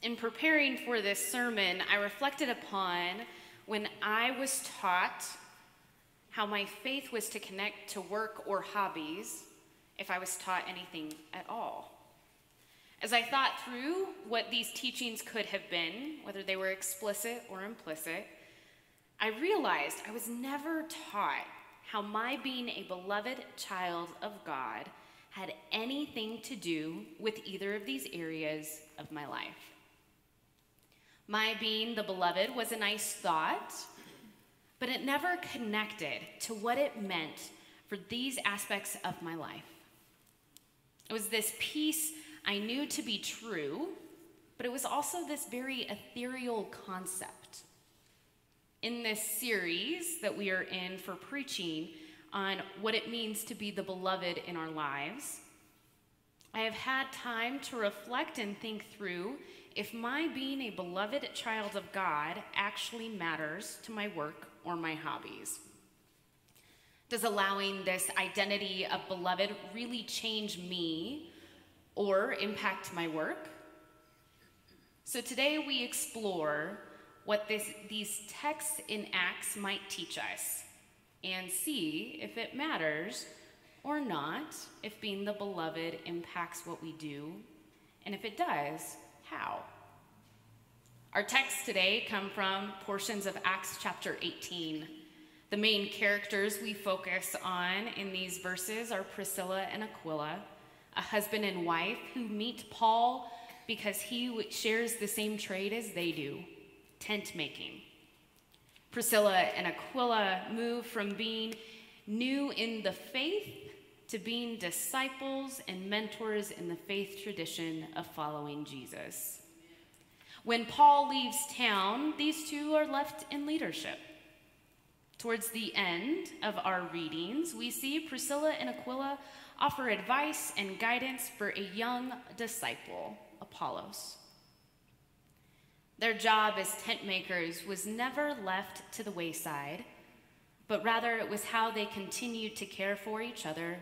In preparing for this sermon, I reflected upon when I was taught how my faith was to connect to work or hobbies, if I was taught anything at all. As I thought through what these teachings could have been, whether they were explicit or implicit, I realized I was never taught how my being a beloved child of God had anything to do with either of these areas of my life. My being the beloved was a nice thought, but it never connected to what it meant for these aspects of my life. It was this piece I knew to be true, but it was also this very ethereal concept. In this series that we are in for preaching on what it means to be the beloved in our lives, I have had time to reflect and think through if my being a beloved child of God actually matters to my work or my hobbies. Does allowing this identity of beloved really change me or impact my work? So today we explore what these texts in Acts might teach us and see if it matters or not, if being the beloved impacts what we do, and if it does, how. Our texts today come from portions of Acts chapter 18. The main characters we focus on in these verses are Priscilla and Aquila, a husband and wife who meet Paul because he shares the same trade as they do, tent making. Priscilla and Aquila move from being new in the faith to being disciples and mentors in the faith tradition of following Jesus. When Paul leaves town, these two are left in leadership. Towards the end of our readings, we see Priscilla and Aquila offer advice and guidance for a young disciple, Apollos. Their job as tent makers was never left to the wayside, but rather it was how they continued to care for each other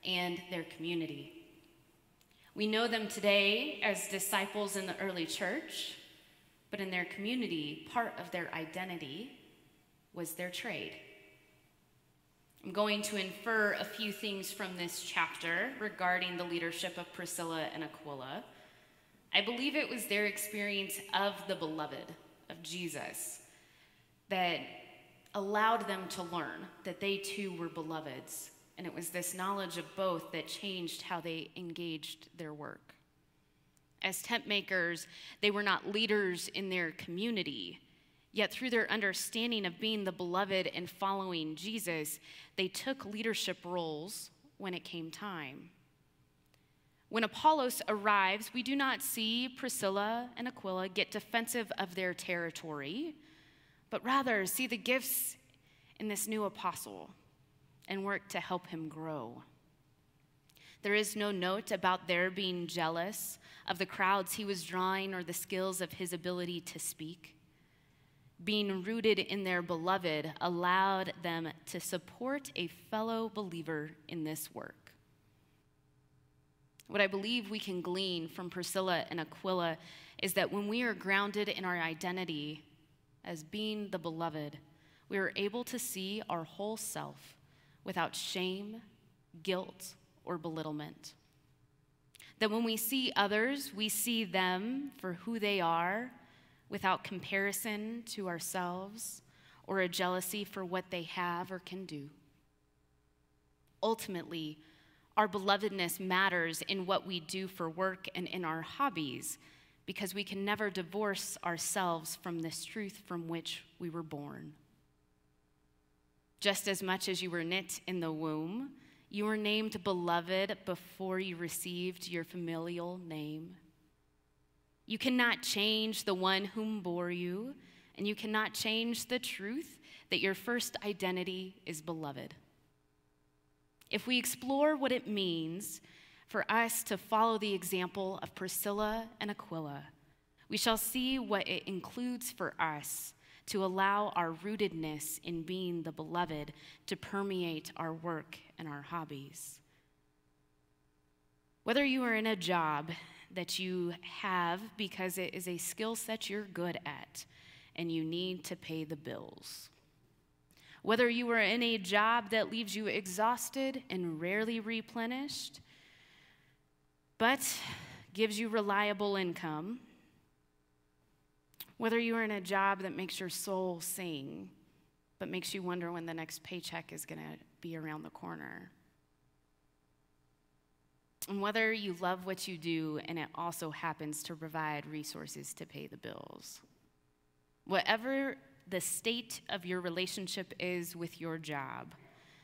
and their community. We know them today as disciples in the early church, but in their community, part of their identity was their trade. I'm going to infer a few things from this chapter regarding the leadership of Priscilla and Aquila. I believe it was their experience of the beloved, of Jesus, that allowed them to learn that they too were beloveds. And it was this knowledge of both that changed how they engaged their work. As tent makers, they were not leaders in their community. Yet through their understanding of being the beloved and following Jesus, they took leadership roles when it came time. When Apollos arrives, we do not see Priscilla and Aquila get defensive of their territory, but rather see the gifts in this new apostle and work to help him grow. There is no note about their being jealous of the crowds he was drawing or the skills of his ability to speak. Being rooted in their beloved allowed them to support a fellow believer in this work. What I believe we can glean from Priscilla and Aquila is that when we are grounded in our identity as being the beloved, we are able to see our whole self without shame, guilt, or belittlement. That when we see others, we see them for who they are, without comparison to ourselves or a jealousy for what they have or can do. Ultimately, our belovedness matters in what we do for work and in our hobbies, because we can never divorce ourselves from this truth from which we were born. Just as much as you were knit in the womb, you were named beloved before you received your familial name. You cannot change the one whom bore you, and you cannot change the truth that your first identity is beloved. If we explore what it means for us to follow the example of Priscilla and Aquila, we shall see what it includes for us to allow our rootedness in being the beloved to permeate our work and our hobbies. Whether you are in a job that you have because it is a skill set you're good at and you need to pay the bills. Whether you are in a job that leaves you exhausted and rarely replenished, but gives you reliable income, whether you are in a job that makes your soul sing, but makes you wonder when the next paycheck is going to be around the corner. And whether you love what you do and it also happens to provide resources to pay the bills. Whatever the state of your relationship is with your job,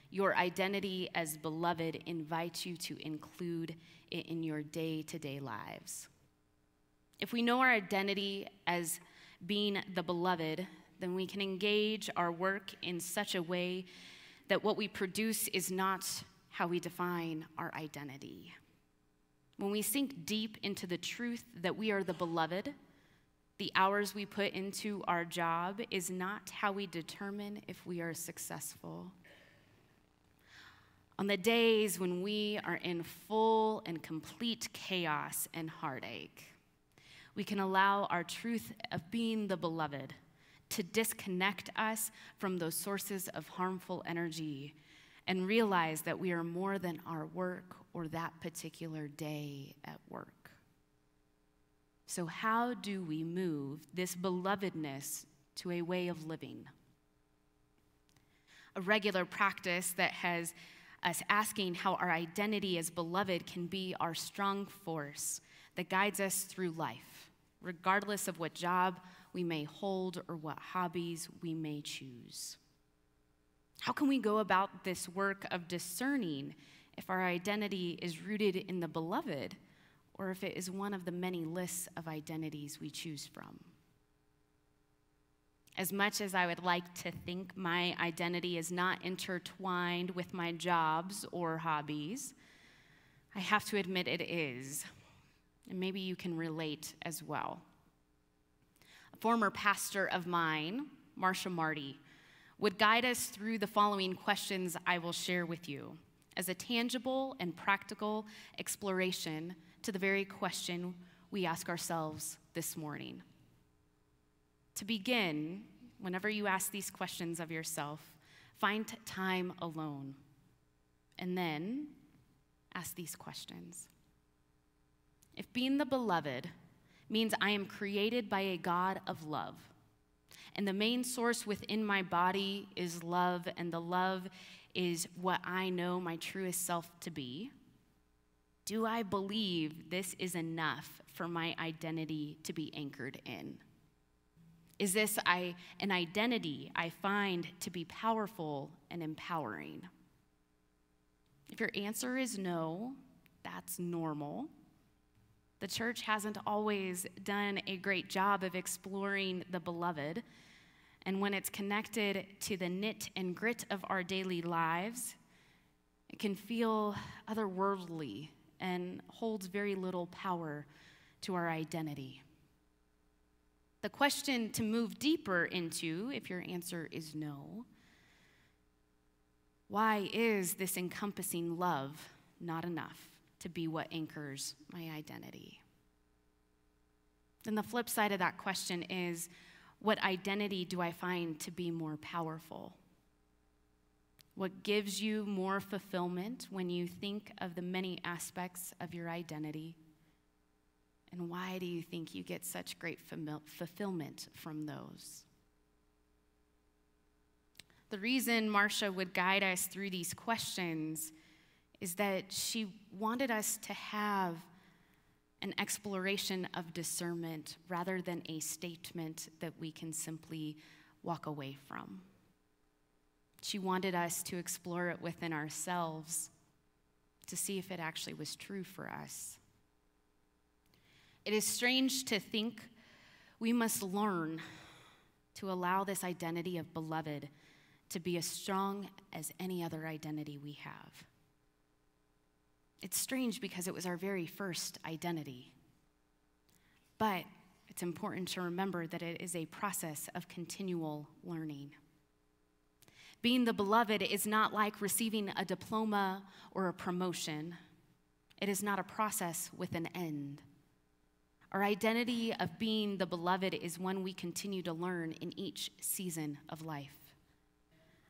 your identity as beloved invites you to include it in your day-to-day lives. If we know our identity as being the beloved, then we can engage our work in such a way that what we produce is not how we define our identity. When we sink deep into the truth that we are the beloved, the hours we put into our job is not how we determine if we are successful. On the days when we are in full and complete chaos and heartache, we can allow our truth of being the beloved to disconnect us from those sources of harmful energy and realize that we are more than our work or that particular day at work. So how do we move this belovedness to a way of living? A regular practice that has us asking how our identity as beloved can be our strong force that guides us through life, regardless of what job we may hold or what hobbies we may choose. How can we go about this work of discerning if our identity is rooted in the beloved or if it is one of the many lists of identities we choose from? As much as I would like to think my identity is not intertwined with my jobs or hobbies, I have to admit it is. And maybe you can relate as well. A former pastor of mine, Marsha Marty, would guide us through the following questions I will share with you as a tangible and practical exploration to the very question we ask ourselves this morning. To begin, whenever you ask these questions of yourself, find time alone, and then ask these questions. If being the beloved means I am created by a God of love, and the main source within my body is love, and the love is what I know my truest self to be, do I believe this is enough for my identity to be anchored in? Is this an identity I find to be powerful and empowering? If your answer is no, that's normal. The church hasn't always done a great job of exploring the beloved, and when it's connected to the knit and grit of our daily lives, it can feel otherworldly and holds very little power to our identity. The question to move deeper into, if your answer is no, why is this encompassing love not enough to be what anchors my identity? Then the flip side of that question is, what identity do I find to be more powerful? What gives you more fulfillment when you think of the many aspects of your identity? And why do you think you get such great fulfillment from those? The reason Marsha would guide us through these questions is that she wanted us to have an exploration of discernment rather than a statement that we can simply walk away from. She wanted us to explore it within ourselves to see if it actually was true for us. It is strange to think we must learn to allow this identity of beloved to be as strong as any other identity we have. It's strange because it was our very first identity. But it's important to remember that it is a process of continual learning. Being the beloved is not like receiving a diploma or a promotion. It is not a process with an end. Our identity of being the beloved is one we continue to learn in each season of life.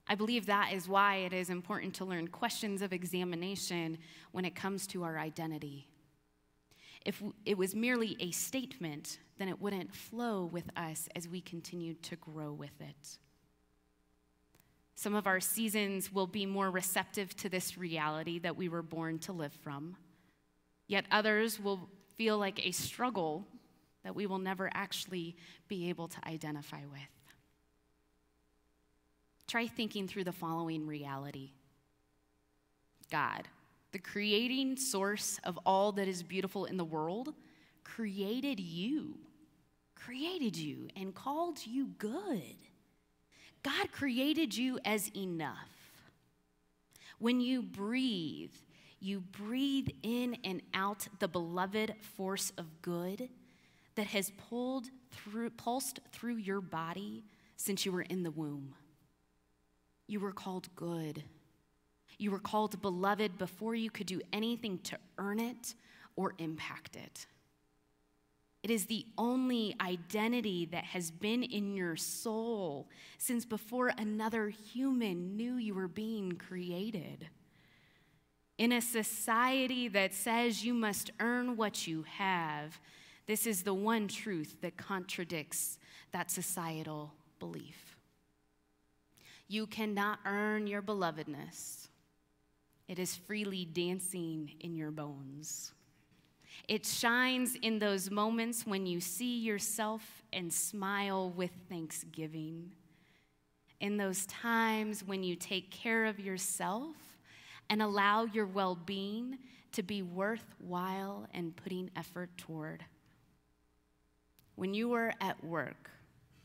I believe that is why it is important to learn questions of examination when it comes to our identity. If it was merely a statement, then it wouldn't flow with us as we continue to grow with it. Some of our seasons will be more receptive to this reality that we were born to live from, yet others will feel like a struggle that we will never actually be able to identify with. Try thinking through the following reality. God, the creating source of all that is beautiful in the world, created you and called you good. God created you as enough. When you breathe in and out the beloved force of good that has pulsed through your body since you were in the womb. You were called good. You were called beloved before you could do anything to earn it or impact it. It is the only identity that has been in your soul since before another human knew you were being created. In a society that says you must earn what you have, this is the one truth that contradicts that societal belief. You cannot earn your belovedness. It is freely dancing in your bones. It shines in those moments when you see yourself and smile with thanksgiving. In those times when you take care of yourself and allow your well-being to be worthwhile and putting effort toward. When you are at work,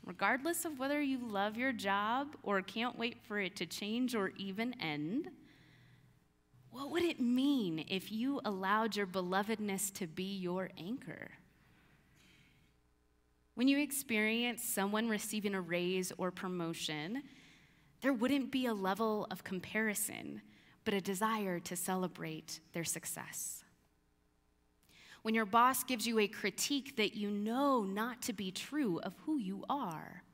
regardless of whether you love your job or can't wait for it to change or even end, what would it mean if you allowed your belovedness to be your anchor? When you experience someone receiving a raise or promotion, there wouldn't be a level of comparison, but a desire to celebrate their success. When your boss gives you a critique that you know not to be true of who you are,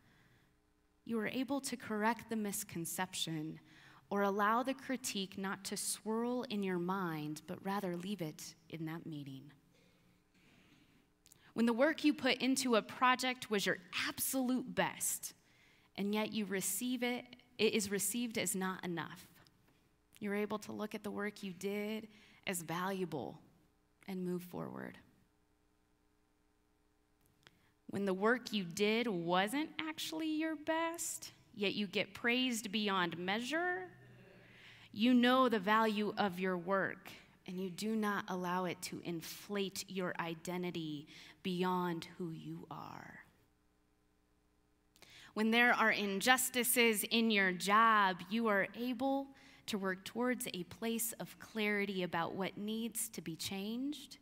you are able to correct the misconception or allow the critique not to swirl in your mind, but rather leave it in that meeting. When the work you put into a project was your absolute best, and yet you receive it is received as not enough, you're able to look at the work you did as valuable and move forward. When the work you did wasn't actually your best, yet you get praised beyond measure, you know the value of your work, and you do not allow it to inflate your identity beyond who you are. When there are injustices in your job, you are able to work towards a place of clarity about what needs to be changed,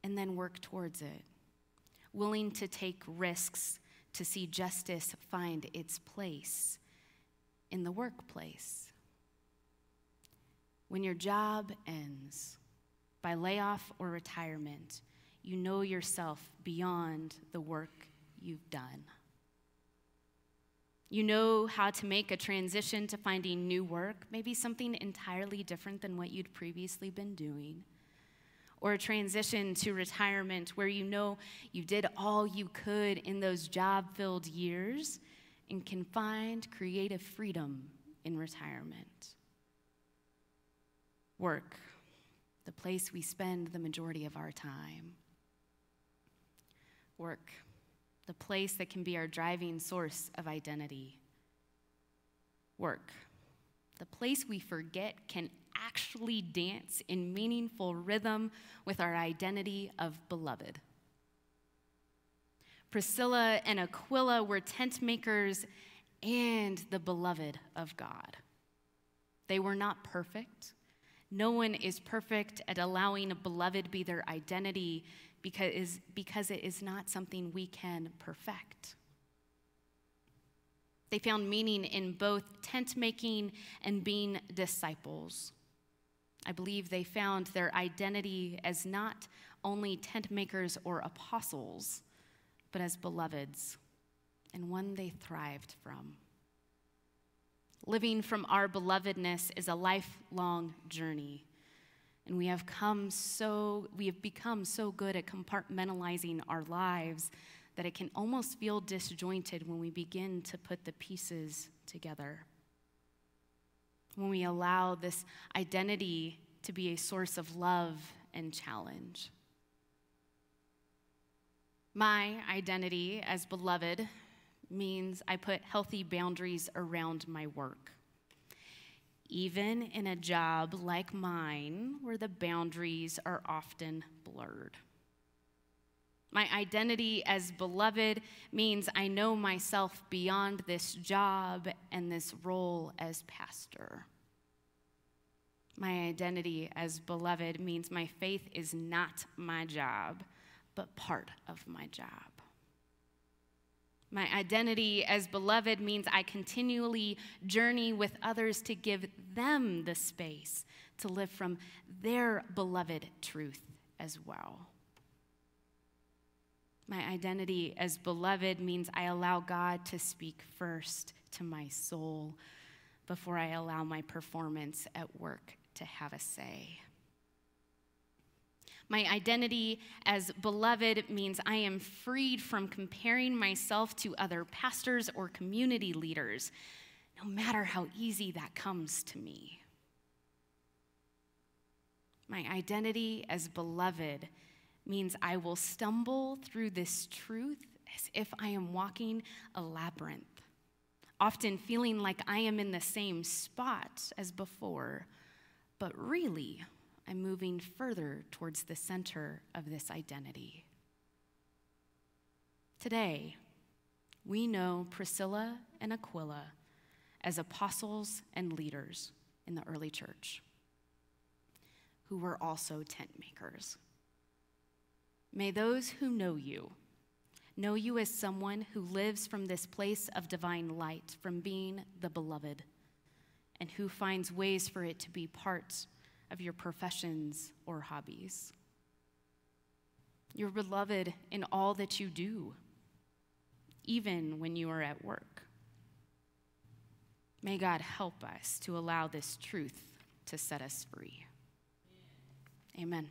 and then work towards it, willing to take risks to see justice find its place in the workplace. When your job ends by layoff or retirement, you know yourself beyond the work you've done. You know how to make a transition to finding new work, maybe something entirely different than what you'd previously been doing, or a transition to retirement where you know you did all you could in those job-filled years and can find creative freedom in retirement. Work, the place we spend the majority of our time. Work, the place that can be our driving source of identity. Work, the place we forget can actually dance in meaningful rhythm with our identity of beloved. Priscilla and Aquila were tent makers and the beloved of God. They were not perfect. No one is perfect at allowing a beloved be their identity because it is not something we can perfect. They found meaning in both tent making and being disciples. I believe they found their identity as not only tent makers or apostles, but as beloveds, and one they thrived from. Living from our belovedness is a lifelong journey, and we have become so good at compartmentalizing our lives that it can almost feel disjointed when we begin to put the pieces together. When we allow this identity to be a source of love and challenge. My identity as beloved means I put healthy boundaries around my work. Even in a job like mine, where the boundaries are often blurred. My identity as beloved means I know myself beyond this job and this role as pastor. My identity as beloved means my faith is not my job, but part of my job. My identity as beloved means I continually journey with others to give them the space to live from their beloved truth as well. My identity as beloved means I allow God to speak first to my soul before I allow my performance at work to have a say. My identity as beloved means I am freed from comparing myself to other pastors or community leaders, no matter how easy that comes to me. My identity as beloved means I will stumble through this truth as if I am walking a labyrinth, often feeling like I am in the same spot as before, but really, I'm moving further towards the center of this identity. Today, we know Priscilla and Aquila as apostles and leaders in the early church, who were also tent makers. May those who know you as someone who lives from this place of divine light, from being the beloved, and who finds ways for it to be part of your professions or hobbies. You're beloved in all that you do, even when you are at work. May God help us to allow this truth to set us free. Amen.